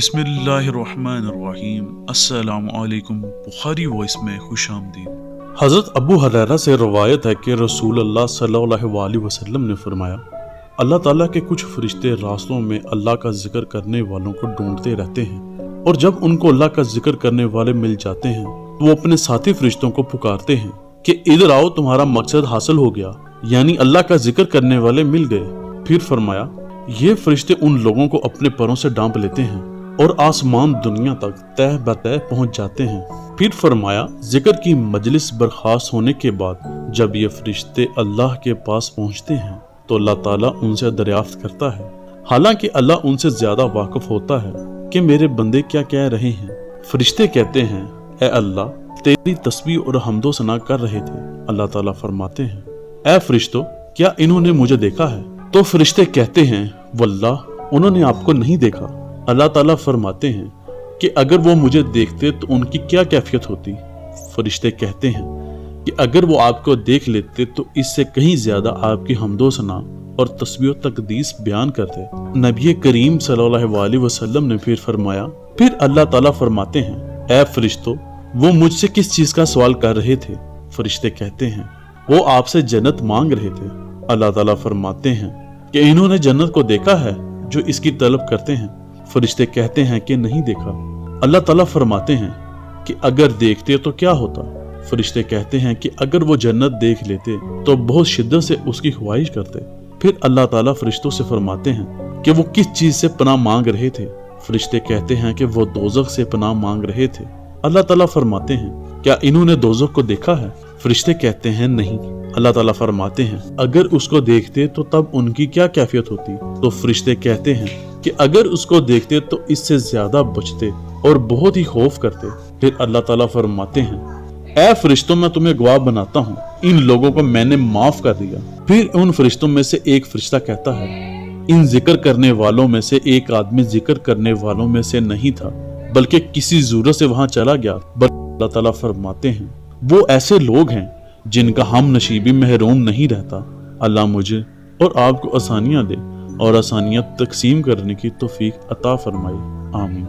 बिस्मिल्लाहिर्रहमानिर्रहीम। अस्सलाम वालेकुम। बुखारी वॉइस में खुश आमदीद। हज़रत अबू हुरैरा से रवायत है कि रसूल अल्लाह सल्लल्लाहु अलैहि वसल्लम ने फरमाया, अल्लाह ताला के कुछ फरिश्ते रास्तों में अल्लाह का जिक्र करने वालों को ढूंढते रहते हैं, और जब उनको अल्लाह का जिक्र करने वाले मिल जाते हैं तो वो अपने साथी फरिश्तों को पुकारते हैं कि इधर आओ, तुम्हारा मकसद हासिल हो गया, यानी अल्लाह का जिक्र करने वाले मिल गए। फिर फरमाया, ये फरिश्ते उन लोगों को अपने परों से डांप लेते हैं और आसमान दुनिया तक तह बतह पहुंच जाते हैं। फिर फरमाया, जिक्र की मजलिस बर्खास्त होने के बाद जब ये फरिश्ते अल्लाह के पास पहुंचते हैं तो अल्लाह ताला उनसे दरियाफ्त करता है, हालांकि अल्लाह उनसे ज्यादा वाकिफ होता है कि मेरे बंदे क्या कह रहे हैं। फरिश्ते कहते हैं, ए अल्लाह, तेरी तस्बीह और हम्दो सना कर रहे थे। अल्लाह ताला फरमाते हैं, ए फरिश्तों, क्या इन्होंने मुझे देखा है? तो फरिश्ते कहते हैं, वल्लाह, उन्होंने आपको नहीं देखा। अल्लाह ताला फरमाते हैं कि अगर वो मुझे देखते तो उनकी क्या कैफियत होती। फरिश्ते कहते हैं कि अगर वो आपको देख लेते तो इससे कहीं ज्यादा आपकी हम्दो सना और तस्बीह तकदीस बयान करते। नबी करीम सल्लल्लाहु अलैहि वसल्लम ने फिर फरमाया, फिर अल्लाह ताला फरमाते हैं, ए फरिश्तों, वो मुझसे किस चीज का सवाल कर रहे थे? फरिश्ते कहते हैं, वो आपसे जन्नत मांग रहे थे। अल्लाह ताला फरमाते हैं कि इन्होंने जन्नत को देखा है जो इसकी तलब करते हैं। फरिश्ते कहते हैं कि नहीं देखा। अल्लाह ताला फरमाते हैं कि अगर देखते तो क्या होता? फरिश्ते कहते हैं कि अगर वो जन्नत देख लेते तो बहुत शिद्दत से उसकी ख्वाहिश करते। फिर अल्लाह ताला फरिश्तों से फरमाते हैं कि वो किस चीज से पनाह मांग रहे थे? फरिश्ते कहते हैं कि वो दोज़ख से पनाह मांग रहे थे। अल्लाह ताला फरमाते हैं, क्या इन्होंने दोज़ख को देखा है? फरिश्ते कहते हैं नहीं। अल्लाह ताला फरमाते हैं, अगर उसको देखते तो तब उनकी क्या कैफियत होती? तो फरिश्ते कहते हैं कि अगर उसको देखते तो इससे ज्यादा बचते और बहुत ही खौफ करते। फिर अल्लाह ताला फरमाते हैं, ऐ फरिश्तों, मैं तुम्हें गवाह बनाता हूँ, इन लोगों को मैंने माफ कर दिया। फिर उन फरिश्तों में से एक फरिश्ता कहता है, इन जिक्र करने वालों में से एक आदमी जिक्र करने वालों में से नहीं था, बल्कि किसी जरूरत से वहां चला गया। अल्लाह ताला फरमाते हैं, वो ऐसे लोग हैं जिनका हम नसीबी महरूम नहीं रहता। अल्लाह मुझे और आपको आसानियां दे और आसानियां तकसीम करने की तौफीक अता फरमाए। आमीन।